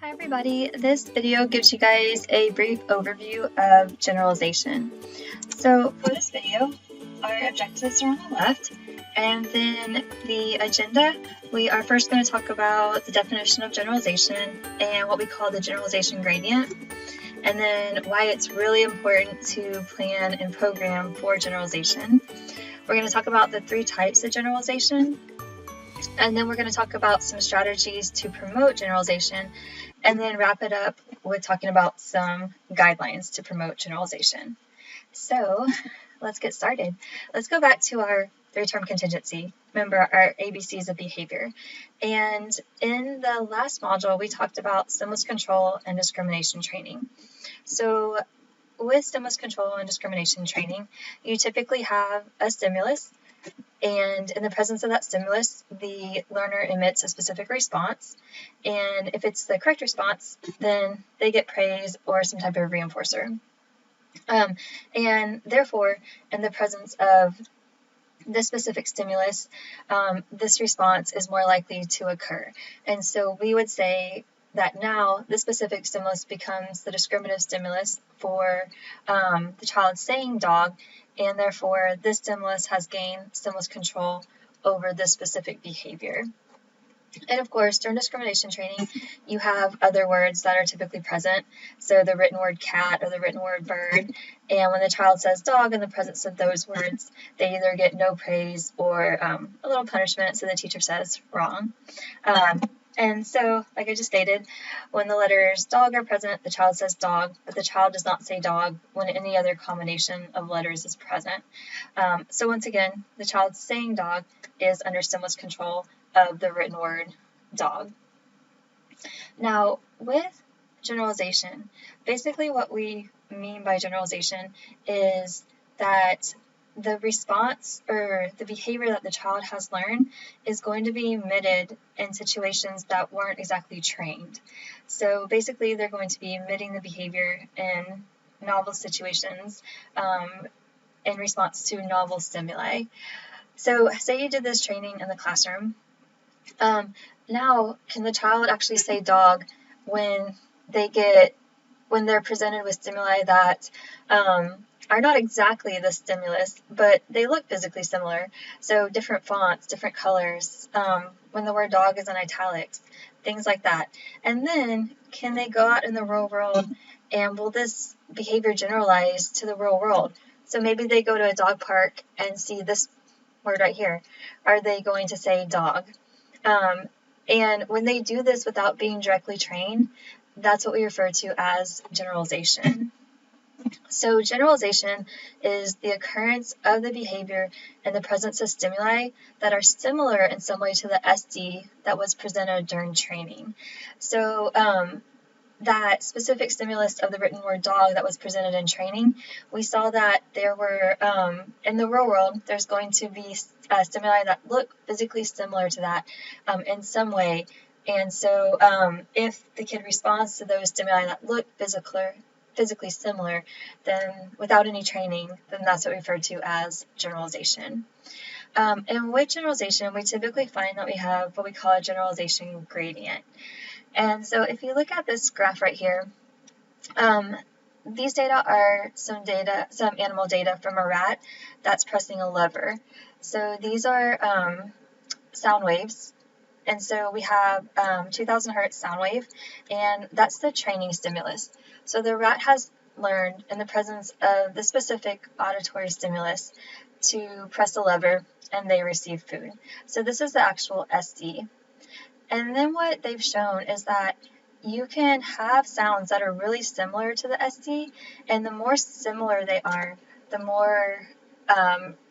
Hi everybody, this video gives you guys a brief overview of generalization. So for this video, our objectives are on the left, and then the agenda, we are first going to talk about the definition of generalization and what we call the generalization gradient, and then why it's really important to plan and program for generalization. We're going to talk about the three types of generalization, and then we're going to talk about some strategies to promote generalization, and then wrap it up with talking about some guidelines to promote generalization. So let's get started. Let's go back to our three-term contingency. Remember our ABCs of behavior. And in the last module, we talked about stimulus control and discrimination training. So with stimulus control and discrimination training, you typically have a stimulus, and in the presence of that stimulus, the learner emits a specific response, and if it's the correct response, then they get praise or some type of reinforcer. And therefore, in the presence of this specific stimulus, this response is more likely to occur. And so we would say that now this specific stimulus becomes the discriminative stimulus for the child saying dog, and therefore this stimulus has gained stimulus control over this specific behavior. And of course, during discrimination training, you have other words that are typically present. So the written word cat or the written word bird. And when the child says dog in the presence of those words, they either get no praise or a little punishment, so the teacher says wrong. And so, like I just stated, when the letters dog are present, the child says dog, but the child does not say dog when any other combination of letters is present. So once again, the child saying dog is under stimulus control of the written word dog. Now, with generalization, basically what we mean by generalization is that the response or the behavior that the child has learned is going to be emitted in situations that weren't exactly trained. So basically, they're going to be emitting the behavior in novel situations in response to novel stimuli. So say you did this training in the classroom. Now, can the child actually say dog when they're presented with stimuli that are not exactly the stimulus, but they look physically similar? So different fonts, different colors, when the word dog is in italics, things like that. And then can they go out in the real world, and will this behavior generalize to the real world? So maybe they go to a dog park and see this word right here. Are they going to say dog? And when they do this without being directly trained, that's what we refer to as generalization. So generalization is the occurrence of the behavior in the presence of stimuli that are similar in some way to the SD that was presented during training. So that specific stimulus of the written word dog that was presented in training, we saw that there were, in the real world, there's going to be stimuli that look physically similar to that in some way. And so if the kid responds to those stimuli that look physically similar, then without any training, then that's what we refer to as generalization. And with generalization, we typically find that we have what we call a generalization gradient. And so if you look at this graph right here, these data are some animal data from a rat that's pressing a lever. So these are sound waves. And so we have 2000 hertz sound wave, and that's the training stimulus. So the rat has learned in the presence of the specific auditory stimulus to press a lever, and they receive food. So this is the actual SD. And then what they've shown is that you can have sounds that are really similar to the SD, and the more similar they are, the more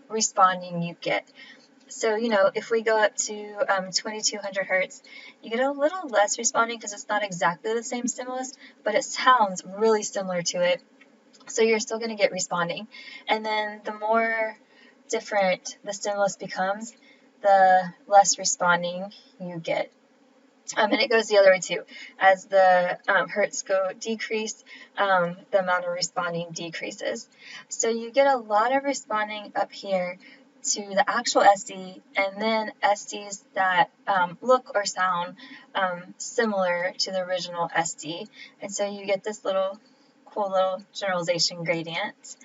responding you get. So, if we go up to 2200 hertz, you get a little less responding because it's not exactly the same stimulus, but it sounds really similar to it. So you're still going to get responding. And then the more different the stimulus becomes, the less responding you get. And it goes the other way too. As the hertz decrease, the amount of responding decreases. So you get a lot of responding up here to the actual SD, and then SDs that look or sound similar to the original SD. And so you get this cool little generalization gradient.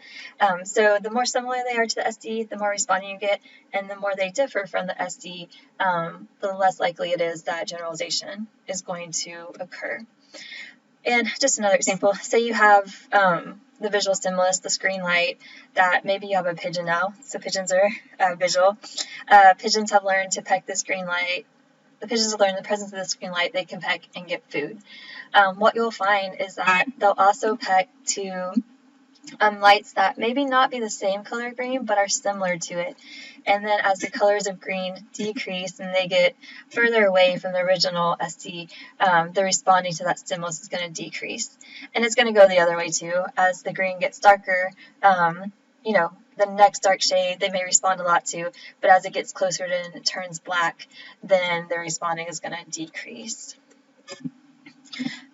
So the more similar they are to the SD, the more responding you get, and the more they differ from the SD, the less likely it is that generalization is going to occur. And just another example, say you have the visual stimulus, the screen light, that maybe you have a pigeon now, so pigeons are visual. Pigeons have learned to peck this green light. The pigeons have learned in the presence of this green light, they can peck and get food. What you'll find is that they'll also peck to lights that maybe not be the same color green, but are similar to it. And then as the colors of green decrease and they get further away from the original SD, the responding to that stimulus is going to decrease. And it's going to go the other way too. As the green gets darker, the next dark shade they may respond a lot to, but as it gets closer to and it turns black, then the responding is going to decrease.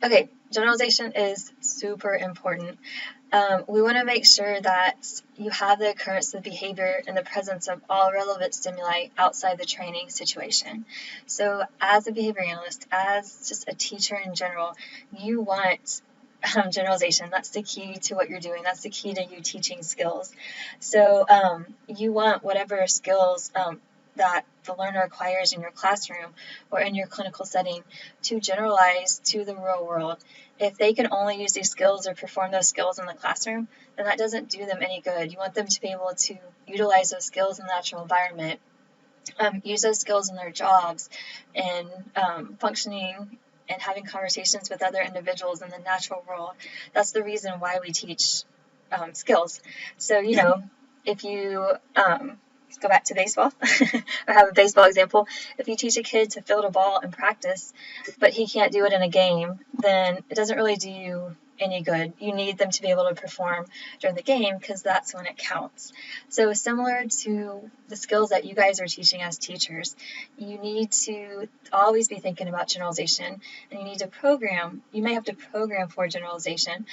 Okay, generalization is super important. We want to make sure that you have the occurrence of behavior in the presence of all relevant stimuli outside the training situation. So as a behavior analyst, as just a teacher in general, you want generalization. That's the key to what you're doing. That's the key to you teaching skills. So you want whatever skills that the learner acquires in your classroom or in your clinical setting to generalize to the real world. If they can only use these skills or perform those skills in the classroom, then that doesn't do them any good. You want them to be able to utilize those skills in the natural environment, use those skills in their jobs, and functioning and having conversations with other individuals in the natural world. That's the reason why we teach skills. So, if you go back to baseball or have a baseball example. If you teach a kid to field a ball in practice, but he can't do it in a game, then it doesn't really do you any good. You need them to be able to perform during the game because that's when it counts. So similar to the skills that you guys are teaching as teachers, you need to always be thinking about generalization, and you need to program. You may have to program for generalization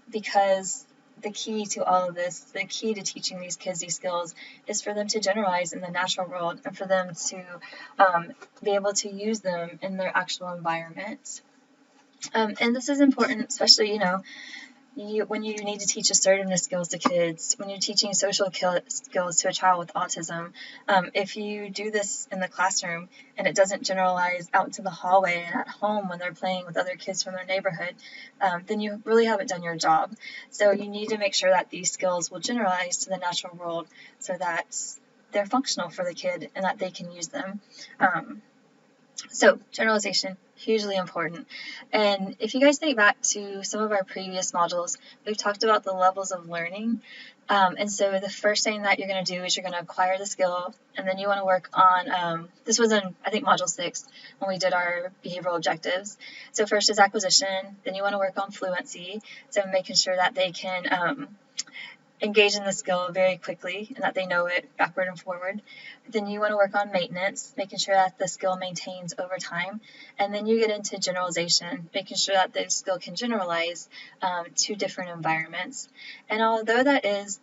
because the key to all of this, the key to teaching these kids these skills is for them to generalize in the natural world and for them to be able to use them in their actual environment. And this is important, especially, when you need to teach assertiveness skills to kids, when you're teaching social skills to a child with autism. If you do this in the classroom and it doesn't generalize out into the hallway and at home when they're playing with other kids from their neighborhood, then you really haven't done your job. So you need to make sure that these skills will generalize to the natural world so that they're functional for the kid and that they can use them. So generalization, hugely important. And if you guys think back to some of our previous modules, we've talked about the levels of learning. And so the first thing that you're going to do is you're going to acquire the skill, and then you want to work on, this was in, I think, Module 6 when we did our behavioral objectives. So first is acquisition, then you want to work on fluency, so making sure that they can engage in the skill very quickly and that they know it backward and forward. Then you want to work on maintenance, making sure that the skill maintains over time. And then you get into generalization, making sure that the skill can generalize to different environments. And although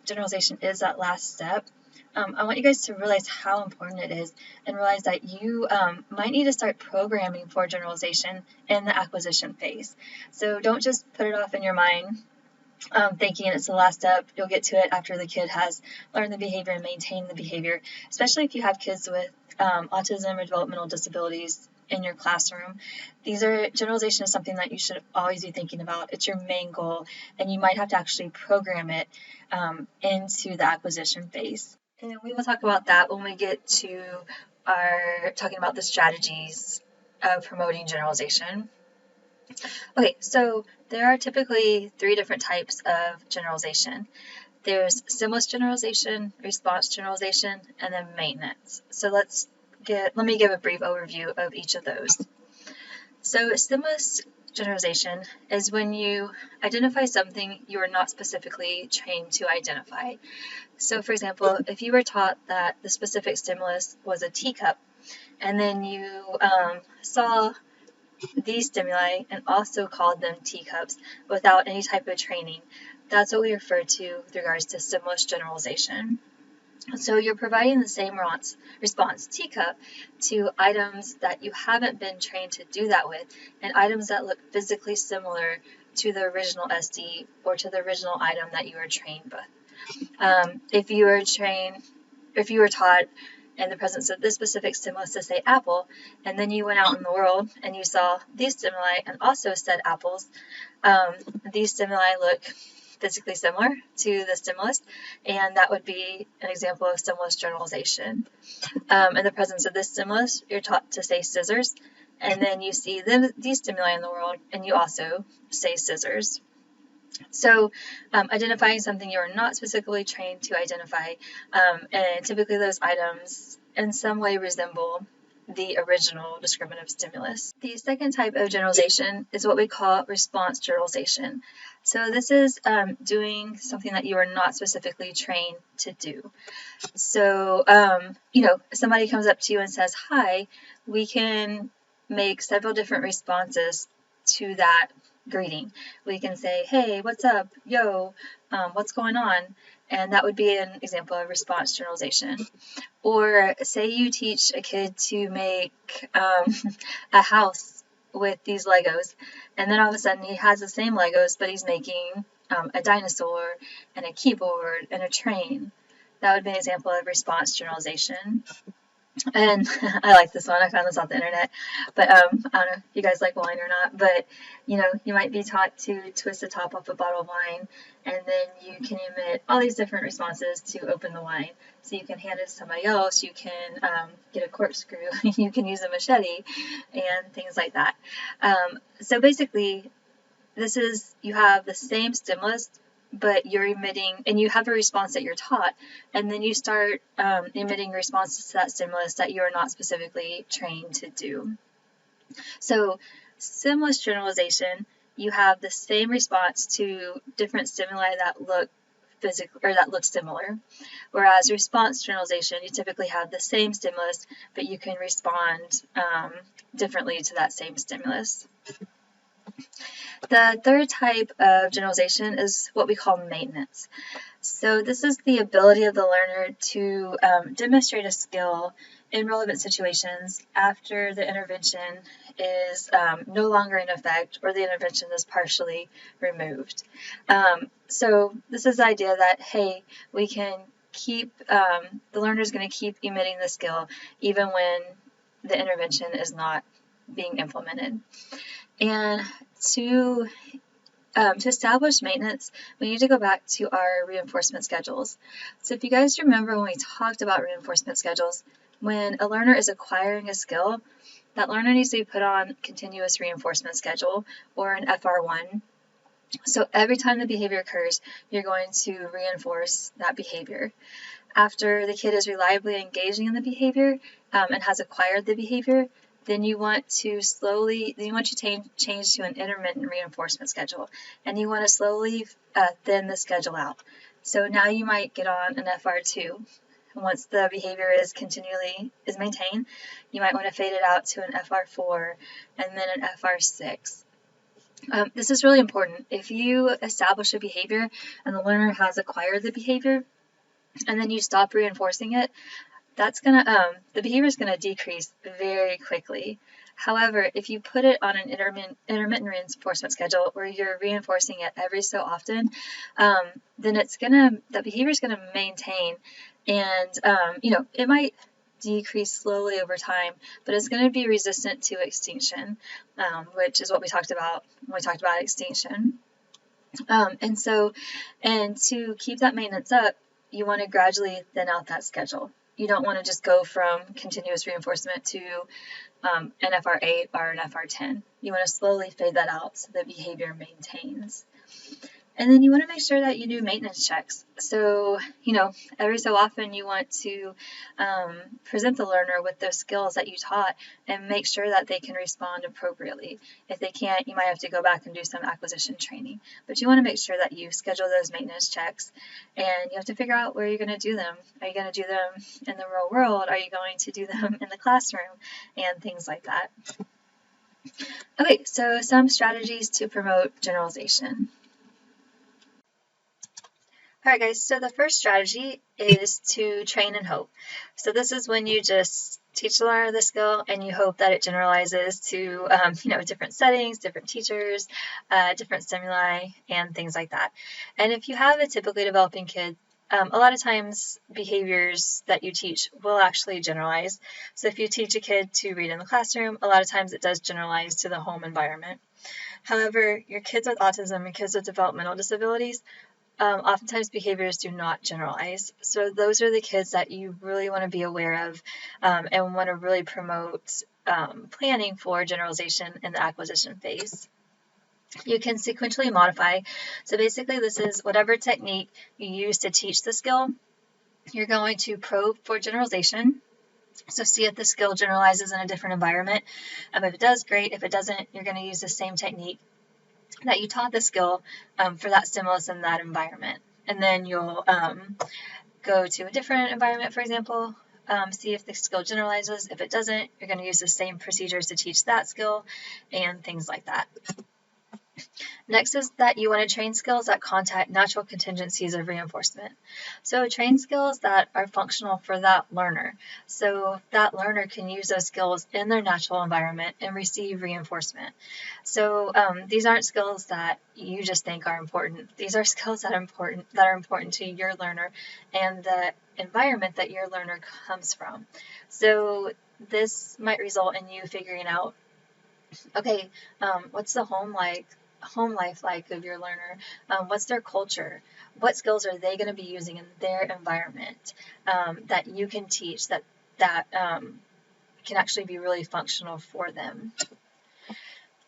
generalization is that last step, I want you guys to realize how important it is and realize that you might need to start programming for generalization in the acquisition phase. So don't just put it off in your mind thinking it's the last step. You'll get to it after the kid has learned the behavior and maintained the behavior, especially if you have kids with autism or developmental disabilities in your classroom. Generalization is something that you should always be thinking about. It's your main goal, and you might have to actually program it into the acquisition phase. And we will talk about that when we get to talking about the strategies of promoting generalization. Okay, so there are typically 3 different types of generalization. There's stimulus generalization, response generalization, and then maintenance. So let me give a brief overview of each of those. So stimulus generalization is when you identify something you are not specifically trained to identify. So for example, if you were taught that the specific stimulus was a teacup, and then you saw these stimuli and also called them teacups without any type of training, that's what we refer to with regards to stimulus generalization. So you're providing the same response, teacup, to items that you haven't been trained to do that with, and items that look physically similar to the original SD or to the original item that you were trained with. If you were taught in the presence of this specific stimulus to say apple, and then you went out in the world and you saw these stimuli and also said apples, these stimuli look physically similar to the stimulus, and that would be an example of stimulus generalization. In the presence of this stimulus, you're taught to say scissors, and then you see these stimuli in the world, and you also say scissors. So identifying something you are not specifically trained to identify, and typically those items in some way resemble the original descriptive stimulus. The second type of generalization is what we call response generalization. So this is doing something that you are not specifically trained to do. So, somebody comes up to you and says, hi, we can make several different responses to that greeting. We can say, hey, what's up? Yo, what's going on? And that would be an example of response generalization. Or say you teach a kid to make a house with these Legos, and then all of a sudden he has the same Legos, but he's making a dinosaur and a keyboard and a train. That would be an example of response generalization. And I like this one. I found this off the internet. But I don't know if you guys like wine or not. But, you might be taught to twist the top off a bottle of wine. And then you can emit all these different responses to open the wine. So you can hand it to somebody else. You can get a corkscrew. You can use a machete and things like that. So basically, you have the same stimulus, but you're emitting, and you have a response that you're taught, and then you start emitting responses to that stimulus that you are not specifically trained to do. So stimulus generalization, you have the same response to different stimuli that look similar, whereas response generalization, you typically have the same stimulus, but you can respond differently to that same stimulus. The third type of generalization is what we call maintenance. So this is the ability of the learner to demonstrate a skill in relevant situations after the intervention is no longer in effect or the intervention is partially removed. So this is the idea that, hey, we can keep, the learner is going to keep emitting the skill even when the intervention is not being implemented. And to establish maintenance, we need to go back to our reinforcement schedules. So if you guys remember when we talked about reinforcement schedules, when a learner is acquiring a skill, that learner needs to be put on continuous reinforcement schedule or an FR1. So every time the behavior occurs, you're going to reinforce that behavior. After the kid is reliably engaging in the behavior and has acquired the behavior, then you want to change to an intermittent reinforcement schedule, and you want to slowly thin the schedule out. So now you might get on an FR2. Once the behavior is maintained, you might want to fade it out to an FR4 and then an FR6. This is really important. If you establish a behavior and the learner has acquired the behavior, and then you stop reinforcing it, the behavior is gonna decrease very quickly. However, if you put it on an intermittent reinforcement schedule where you're reinforcing it every so often, then that behavior is gonna maintain, and it might decrease slowly over time, but it's going to be resistant to extinction, which is what we talked about when we talked about extinction. And to keep that maintenance up, you want to gradually thin out that schedule. You don't want to just go from continuous reinforcement to an FR8 or an FR10. You want to slowly fade that out so the behavior maintains. And then you want to make sure that you do maintenance checks. So, every so often you want to present the learner with those skills that you taught and make sure that they can respond appropriately. If they can't, you might have to go back and do some acquisition training. But you want to make sure that you schedule those maintenance checks, and you have to figure out where you're going to do them. Are you going to do them in the real world? Are you going to do them in the classroom? And things like that. Okay, so some strategies to promote generalization. Alright guys, so the first strategy is to train and hope. So this is when you just teach the learner the skill and you hope that it generalizes to different settings, different teachers, different stimuli, and things like that. And if you have a typically developing kid, a lot of times behaviors that you teach will actually generalize. So if you teach a kid to read in the classroom, a lot of times it does generalize to the home environment. However, your kids with autism and kids with developmental disabilities, oftentimes behaviors do not generalize. So those are the kids that you really want to be aware of and want to really promote planning for generalization in the acquisition phase. You can sequentially modify. So basically this is whatever technique you use to teach the skill, you're going to probe for generalization. So see if the skill generalizes in a different environment. If it does, great. If it doesn't, you're going to use the same technique that you taught the skill for that stimulus in that environment. And then you'll go to a different environment, for example, see if the skill generalizes. If it doesn't, you're going to use the same procedures to teach that skill and things like that. Next is that you want to train skills that contact natural contingencies of reinforcement. So train skills that are functional for that learner. So that learner can use those skills in their natural environment and receive reinforcement. So these aren't skills that you just think are important. These are skills that are important to your learner and the environment that your learner comes from. So this might result in you figuring out, okay, what's the home life like of your learner? What's their culture? What skills are they going to be using in their environment that you can teach that can actually be really functional for them?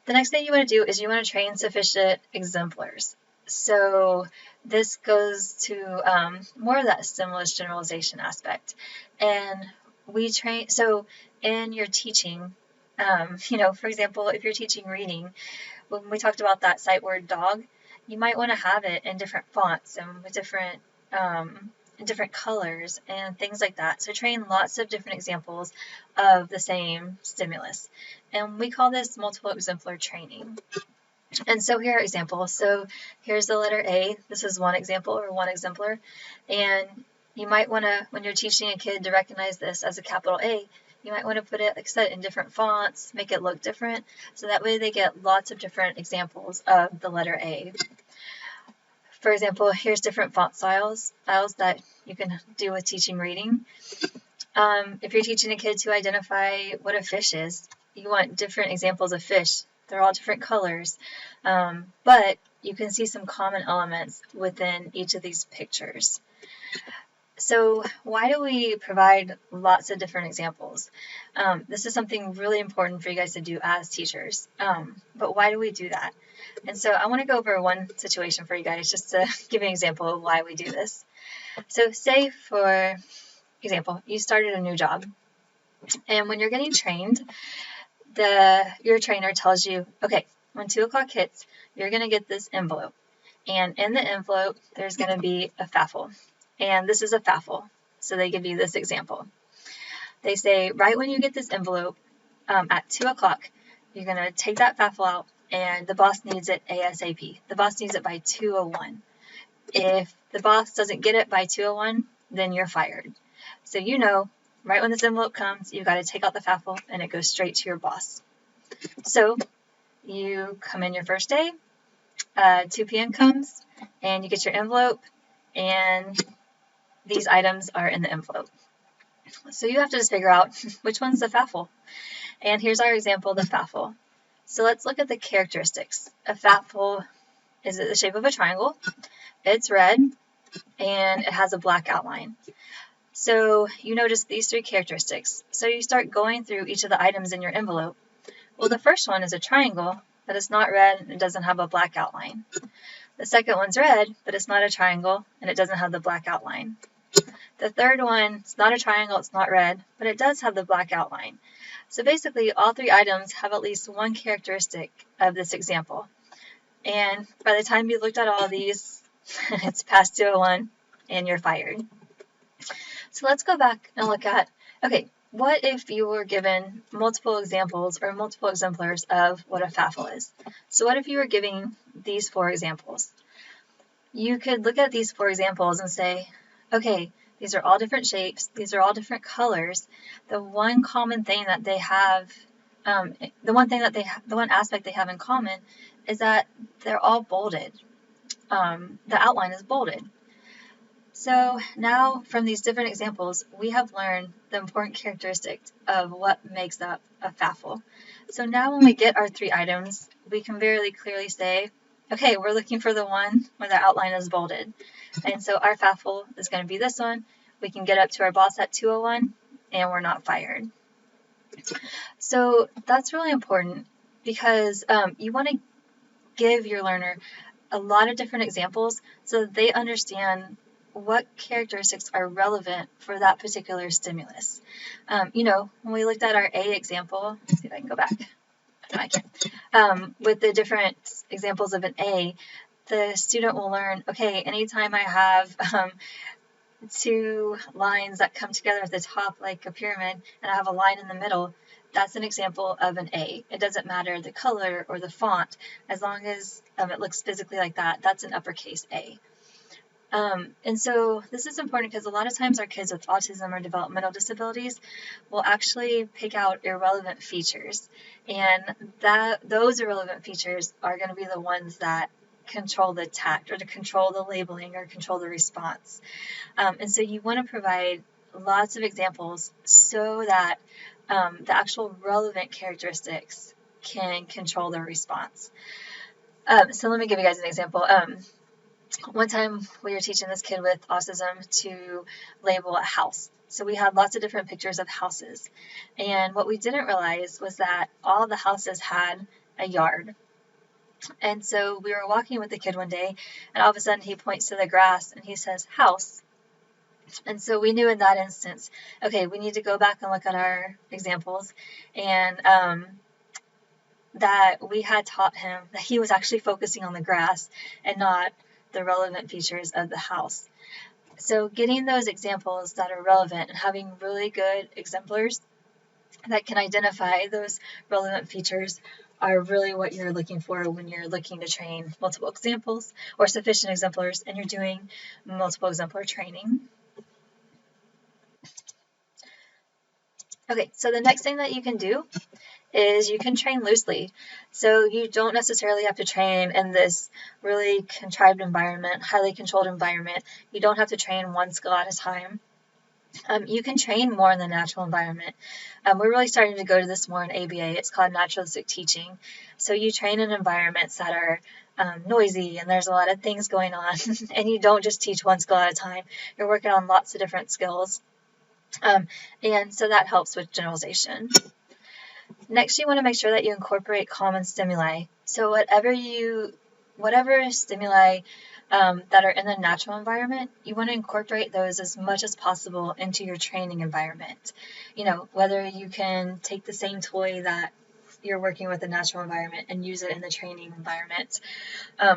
The next thing you want to do is you want to train sufficient exemplars. So this goes to more of that stimulus generalization aspect. And we train, so in your teaching, for example, if you're teaching reading, when we talked about that sight word dog, you might want to have it in different fonts and with different colors and things like that. So train lots of different examples of the same stimulus. And we call this multiple exemplar training. And so here are examples. So here's the letter A. This is one example or one exemplar. And you might want to, when you're teaching a kid to recognize this as a capital A, you might want to put it, like I said, in different fonts, make it look different, so that way they get lots of different examples of the letter A. For example, here's different font styles that you can do with teaching reading. If you're teaching a kid to identify what a fish is, you want different examples of fish. They're all different colors, but you can see some common elements within each of these pictures. So why do we provide lots of different examples? This is something really important for you guys to do as teachers, but why do we do that? And so I want to go over one situation for you guys just to give an example of why we do this. So say, for example, you started a new job, and when you're getting trained, your trainer tells you, okay, when 2 o'clock hits, you're going to get this envelope, and in the envelope, there's going to be a FAFL. And this is a FAFL, so they give you this example. They say, right when you get this envelope at 2 o'clock, you're going to take that FAFL out, and the boss needs it ASAP. The boss needs it by 2:01. If the boss doesn't get it by 2:01, then you're fired. So you know, right when this envelope comes, you've got to take out the FAFL, and it goes straight to your boss. So you come in your first day, 2 p.m. comes, and you get your envelope, and these items are in the envelope. So you have to just figure out which one's the FAFL. And here's our example, the FAFL. So let's look at the characteristics. A FAFL is the shape of a triangle. It's red, and it has a black outline. So you notice these 3 characteristics. So you start going through each of the items in your envelope. Well, the first one is a triangle, but it's not red and it doesn't have a black outline. The second one's red, but it's not a triangle and it doesn't have the black outline. The third one, it's not a triangle, it's not red, but it does have the black outline. So basically, all 3 items have at least one characteristic of this example. And by the time you looked at all of these, it's past 2:01 and you're fired. So let's go back and look at, okay, what if you were given multiple examples or multiple exemplars of what a FAFL is? So what if you were giving these 4 examples? You could look at these 4 examples and say, okay, These are all different shapes. These are all different colors. The one common thing that they have, the one aspect they have in common is that they're all bolded. The outline is bolded. So now from these different examples, we have learned the important characteristics of what makes up a FAFL. So now when we get our 3 items, we can very clearly say, okay, we're looking for the one where the outline is bolded. And so our FAFL is going to be this one. We can get up to our boss at 201 and we're not fired. So that's really important because you want to give your learner a lot of different examples so that they understand what characteristics are relevant for that particular stimulus. When we looked at our A example, let's see if I can go back. No, I can't. With the different examples of an A, the student will learn, okay, anytime I have 2 lines that come together at the top like a pyramid and I have a line in the middle, that's an example of an A. It doesn't matter the color or the font, as long as it looks physically like that, that's an uppercase A. And so this is important because a lot of times our kids with autism or developmental disabilities will actually pick out irrelevant features. And those irrelevant features are going to be the ones that control the tact or to control the labeling or control the response. And so you want to provide lots of examples so that the actual relevant characteristics can control the response. So let me give you guys an example. One time we were teaching this kid with autism to label a house. So we had lots of different pictures of houses. And what we didn't realize was that all the houses had a yard. And so we were walking with the kid one day, and all of a sudden he points to the grass and he says, house. And so we knew in that instance, okay, we need to go back and look at our examples, and that we had taught him that he was actually focusing on the grass and not the relevant features of the house. So getting those examples that are relevant and having really good exemplars that can identify those relevant features are really what you're looking for when you're looking to train multiple examples or sufficient exemplars and you're doing multiple exemplar training. Okay, so the next thing that you can do is you can train loosely. So you don't necessarily have to train in this really contrived environment, highly controlled environment. You don't have to train one skill at a time. You can train more in the natural environment. We're really starting to go to this more in ABA. It's called naturalistic teaching. So you train in environments that are noisy and there's a lot of things going on and you don't just teach one skill at a time. You're working on lots of different skills. And so that helps with generalization. Next, you want to make sure that you incorporate common stimuli. So whatever stimuli that are in the natural environment, you want to incorporate those as much as possible into your training environment. Whether you can take the same toy that you're working with in the natural environment and use it in the training environment,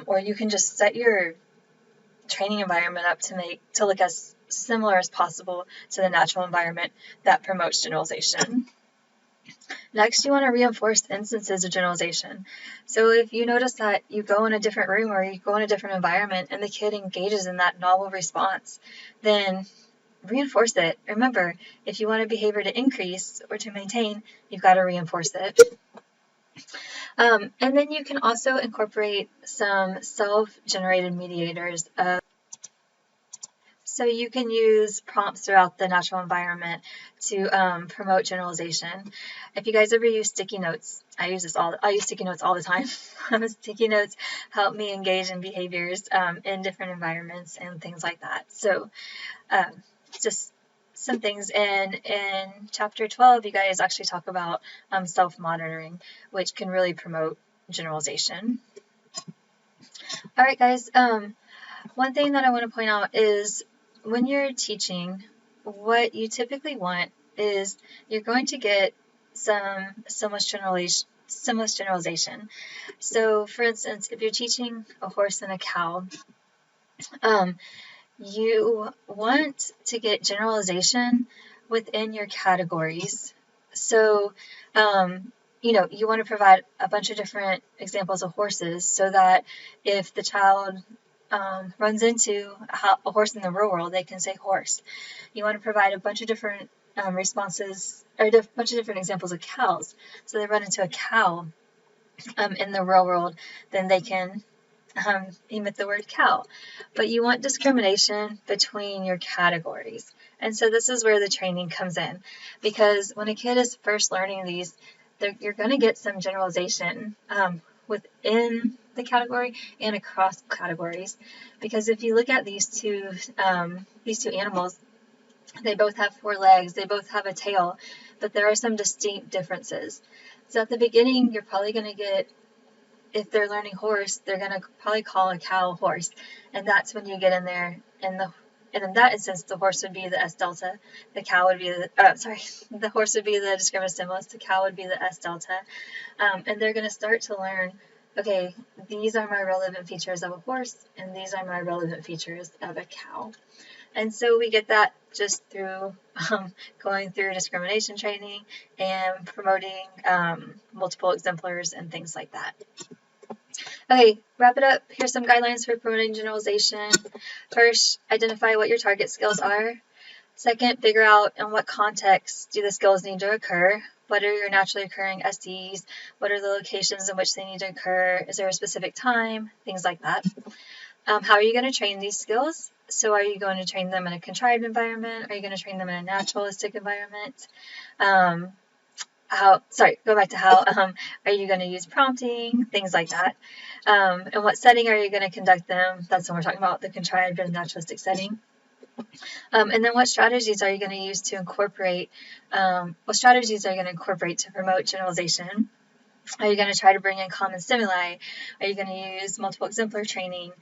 or you can just set your training environment up to look as similar as possible to the natural environment that promotes generalization. Next, you want to reinforce instances of generalization. So if you notice that you go in a different room or you go in a different environment and the kid engages in that novel response, then reinforce it. Remember, if you want a behavior to increase or to maintain, you've got to reinforce it. And then you can also incorporate some self-generated mediators. So you can use prompts throughout the natural environment to promote generalization. If you guys ever use sticky notes, I use sticky notes all the time. Sticky notes help me engage in behaviors in different environments and things like that. So just some things in chapter 12, you guys actually talk about self-monitoring, which can really promote generalization. All right, guys. One thing that I want to point out is when you're teaching, what you typically want is you're going to get some generalization. So, for instance, if you're teaching a horse and a cow, you want to get generalization within your categories. So, you want to provide a bunch of different examples of horses so that if the child runs into a horse in the real world, they can say horse. You want to provide a bunch of different responses, or a bunch of different examples of cows. So they run into a cow in the real world, then they can emit the word cow. But you want discrimination between your categories. And so this is where the training comes in, because when a kid is first learning these, you're going to get some generalization within the category and across categories. Because if you look at these two animals, they both have 4 legs, they both have a tail, but there are some distinct differences. So at the beginning, you're probably going to get, if they're learning horse, they're going to probably call a cow horse. And that's when you get in there, and in that instance, the horse would be the S delta, the cow would be the horse would be the discriminant stimulus, the cow would be the S delta. And they're going to start to learn, okay, these are my relevant features of a horse, and these are my relevant features of a cow. And so we get that just through going through discrimination training and promoting multiple exemplars and things like that. Okay, wrap it up. Here's some guidelines for promoting generalization. First, identify what your target skills are. Second, figure out in what context do the skills need to occur. What are your naturally occurring SDs? What are the locations in which they need to occur? Is there a specific time? Things like that. How are you going to train these skills? So are you going to train them in a contrived environment? Are you going to train them in a naturalistic environment? How are you going to use prompting? Things like that. In what setting are you going to conduct them? That's when we're talking about the contrived or the naturalistic setting. And then what strategies are you going to use to incorporate, to promote generalization? Are you going to try to bring in common stimuli? Are you going to use multiple exemplar training?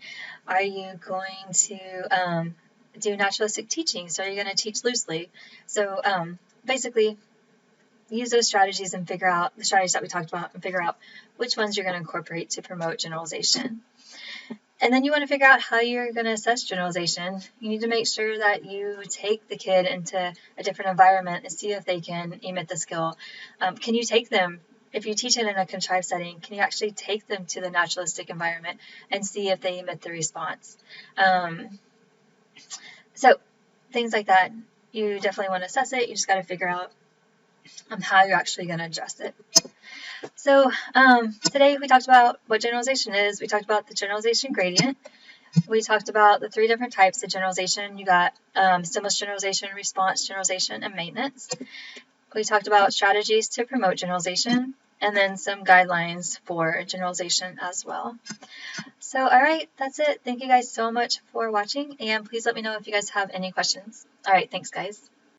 Are you going to do naturalistic teaching? So are you going to teach loosely? So basically, use those strategies and figure out the strategies that we talked about and figure out which ones you're going to incorporate to promote generalization. And then you want to figure out how you're going to assess generalization. You need to make sure that you take the kid into a different environment and see if they can emit the skill. Can you take them, if you teach it in a contrived setting, can you actually take them to the naturalistic environment and see if they emit the response? So things like that, you definitely want to assess it. You just got to figure out how you're actually going to adjust it. So today we talked about what generalization is. We talked about the generalization gradient. We talked about the 3 different types of generalization. You got stimulus generalization, response generalization, and maintenance. We talked about strategies to promote generalization, and then some guidelines for generalization as well. So, all right, that's it. Thank you guys so much for watching, and please let me know if you guys have any questions. All right, thanks, guys.